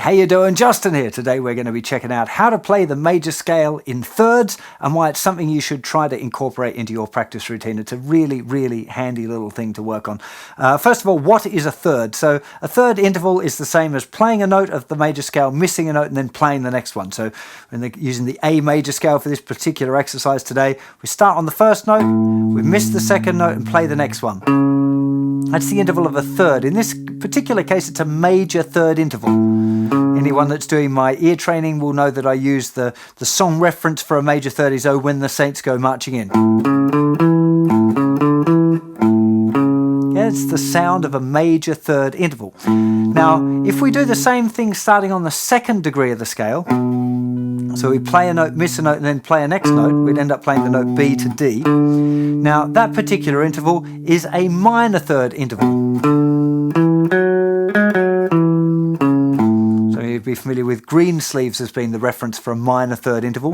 How you doing? Justin here. Today we're going to be checking out how to play the major scale in thirds and why it's something you should try to incorporate into your practice routine. It's a really, really handy little thing to work on. First of all, what is a third? So a third interval is the same as playing a note of the major scale, missing a note, and then playing the next one. So using the A major scale for this particular exercise today, we start on the first note, we miss the second note and play the next one. That's the interval of a third. In this particular case, it's a major third interval. Anyone that's doing my ear training will know that I use the song reference for a major third is "Oh, When the Saints Go Marching In." Yeah, it's the sound of a major third interval. Now, if we do the same thing starting on the second degree of the scale, so we play a note, miss a note, and then play a next note, we'd end up playing the note B to D. Now, that particular interval is a minor third interval. So you'd be familiar with green sleeves as being the reference for a minor third interval.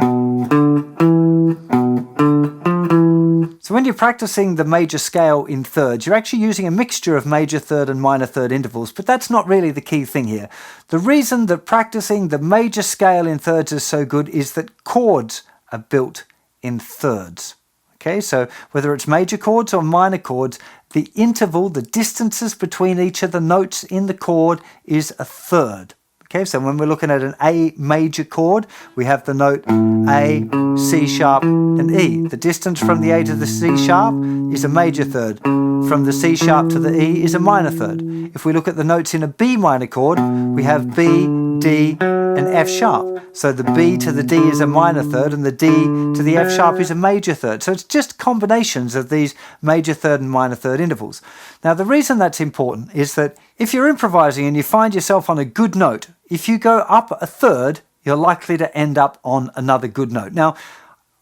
So when you're practicing the major scale in thirds, you're actually using a mixture of major third and minor third intervals, but that's not really the key thing here. The reason that practicing the major scale in thirds is so good is that chords are built in thirds. Okay, so whether it's major chords or minor chords, the interval, the distances between each of the notes in the chord is a third. Okay, so when we're looking at an A major chord, we have the note A, C sharp, and E. The distance from the A to the C sharp is a major third. From the C sharp to the E is a minor third. If we look at the notes in a B minor chord, we have B, D, and F sharp. So the B to the D is a minor third, and the D to the F sharp is a major third. So it's just combinations of these major third and minor third intervals. Now, the reason that's important is that if you're improvising and you find yourself on a good note, if you go up a third, you're likely to end up on another good note. Now,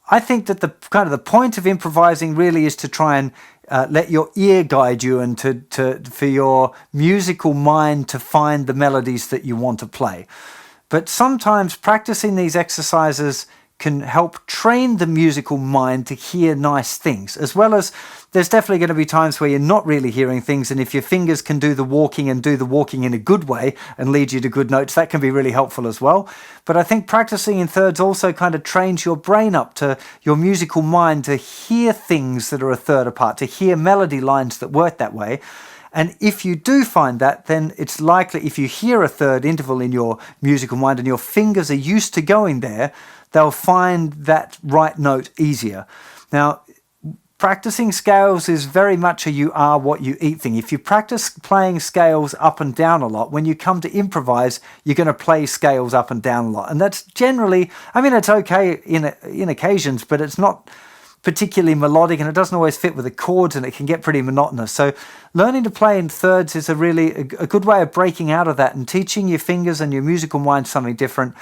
I think that the point of improvising really is to try and let your ear guide you and for your musical mind to find the melodies that you want to play. But sometimes practicing these exercises can help train the musical mind to hear nice things, as well as there's definitely going to be times where you're not really hearing things, and if your fingers can do the walking and do the walking in a good way and lead you to good notes, that can be really helpful as well. But I think practicing in thirds also kind of trains your brain up to your musical mind to hear things that are a third apart, to hear melody lines that work that way. And if you do find that, then it's likely if you hear a third interval in your musical mind and your fingers are used to going there, they'll find that right note easier. Now, practicing scales is very much a you are what you eat thing. If you practice playing scales up and down a lot, when you come to improvise, you're going to play scales up and down a lot. And that's generally, I mean, it's okay in occasions, but it's not particularly melodic, and it doesn't always fit with the chords, and it can get pretty monotonous. So learning to play in thirds is a good way of breaking out of that and teaching your fingers and your musical mind something different.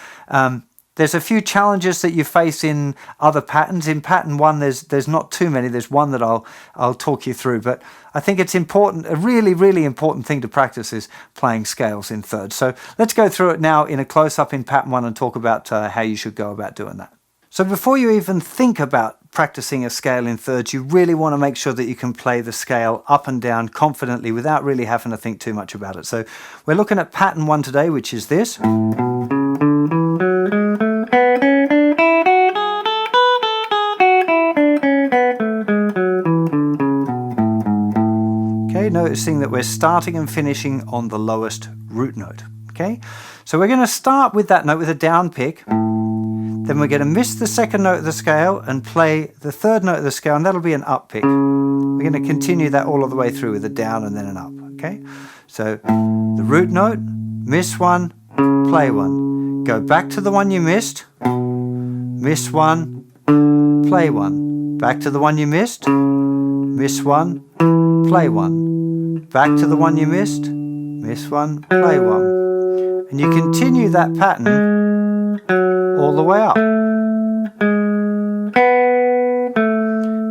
There's a few challenges that you face in other patterns. In pattern one, there's not too many. There's one that I'll talk you through. But I think it's important, a really, really important thing to practice is playing scales in thirds. So let's go through it now in a close-up in pattern one and talk about how you should go about doing that. So before you even think about practicing a scale in thirds, you really want to make sure that you can play the scale up and down confidently without really having to think too much about it. So we're looking at pattern one today, which is this. Noticing that we're starting and finishing on the lowest root note. Okay, so we're going to start with that note with a down pick, then we're going to miss the second note of the scale and play the third note of the scale, and that'll be an up pick. We're going to continue that all of the way through with a down and then an up. Okay, so the root note, miss one, play one, go back to the one you missed, miss one, play one, back to the one you missed, miss one, play one, back to the one you missed, miss one, play one. And you continue that pattern all the way up.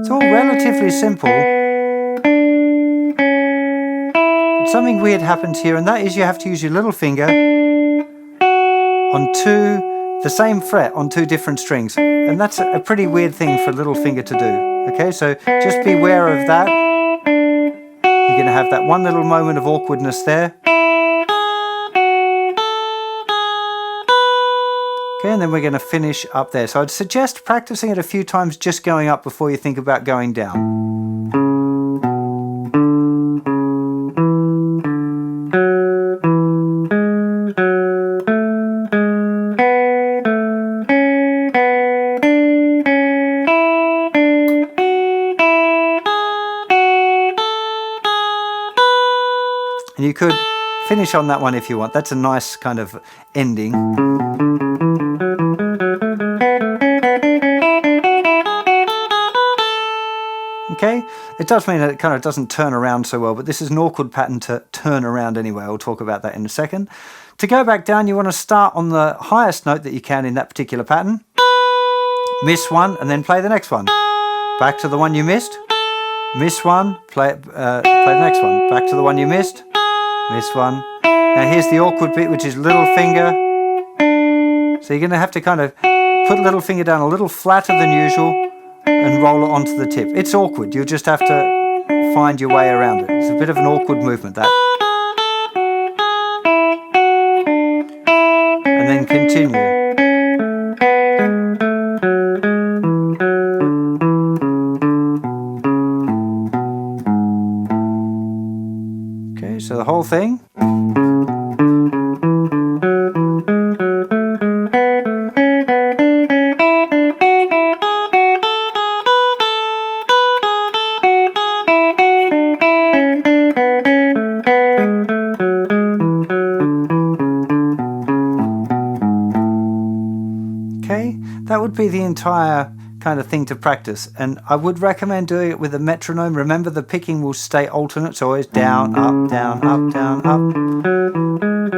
It's all relatively simple. But something weird happens here, and that is you have to use your little finger on the same fret on two different strings. And that's a pretty weird thing for a little finger to do. Okay, so just be aware of that. You're going to have that one little moment of awkwardness there. Okay, and then we're going to finish up there. So I'd suggest practicing it a few times, just going up before you think about going down. And you could finish on that one if you want. That's a nice kind of ending. Okay, it does mean that it kind of doesn't turn around so well, but this is an awkward pattern to turn around anyway. I'll talk about that in a second. To go back down, you want to start on the highest note that you can in that particular pattern. Miss one, and then play the next one. Back to the one you missed. Miss one, play the next one. Back to the one you missed. Miss one. Now here's the awkward bit, which is little finger. So you're going to have to kind of put little finger down a little flatter than usual and roll it onto the tip. It's awkward. You'll just have to find your way around it. It's a bit of an awkward movement, that. And then continue. Okay, so the whole thing. Okay, that would be the entire kind of thing to practice, and I would recommend doing it with a metronome. Remember, the picking will stay alternate, so always down, up, down, up, down, up.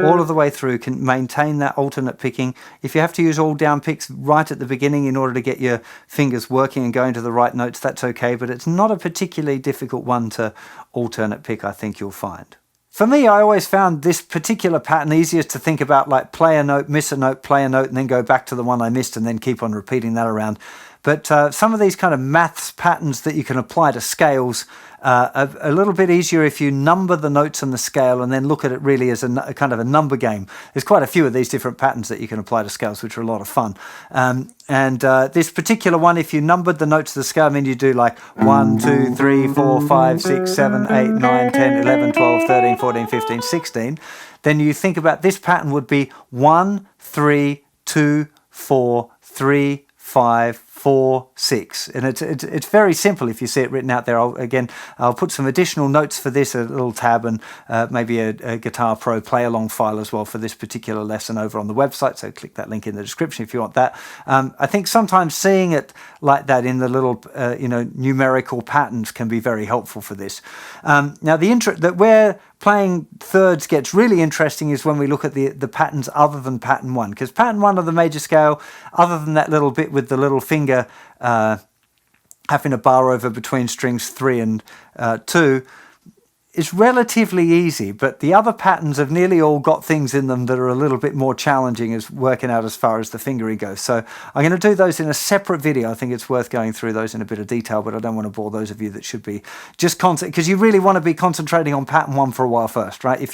All of the way through can maintain that alternate picking. If you have to use all down picks right at the beginning in order to get your fingers working and going to the right notes, that's okay, but it's not a particularly difficult one to alternate pick, I think you'll find. For me, I always found this particular pattern easiest to think about, like play a note, miss a note, play a note, and then go back to the one I missed and then keep on repeating that around. But some of these kind of maths patterns that you can apply to scales are a little bit easier if you number the notes on the scale and then look at it really as a kind of a number game. There's quite a few of these different patterns that you can apply to scales, which are a lot of fun. This particular one, if you numbered the notes of the scale, I mean, you do like 1, 2, 3, 4, 5, 6, 7, 8, 9, 10, 11, 12, 13, 14, 15, 16, then you think about this pattern would be 1, 3, 2, 4, 3, 5, 4, 6, and it's very simple if you see it written out there. I'll put some additional notes for this, a little tab, and maybe a Guitar Pro play along file as well for this particular lesson over on the website, so click that link in the description if you want that. I think sometimes seeing it like that in the little numerical patterns can be very helpful for this. Now where playing thirds gets really interesting is when we look at the patterns other than pattern 1, because pattern 1 of the major scale, other than that little bit with the little finger having a bar over between strings 3 and 2, is relatively easy, but the other patterns have nearly all got things in them that are a little bit more challenging as working out as far as the fingering goes. So I'm going to do those in a separate video. I think it's worth going through those in a bit of detail, but I don't want to bore those of you that should be just because you really want to be concentrating on pattern 1 for a while first, right?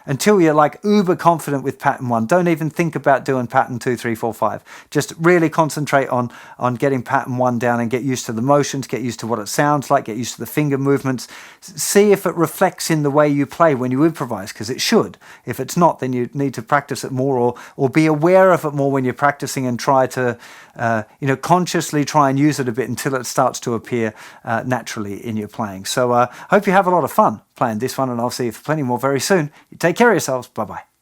Until you're like uber confident with pattern 1, don't even think about doing pattern 2, 3, 4, 5. Just really concentrate on getting pattern 1 down and get used to the motions, get used to what it sounds like, get used to the finger movements. See if it reflects in the way you play when you improvise, because it should. If it's not, then you need to practice it more or be aware of it more when you're practicing, and try to consciously try and use it a bit until it starts to appear naturally in your playing. So hope you have a lot of fun playing this one, and I'll see you for plenty more very soon. You take care of yourselves. Bye bye.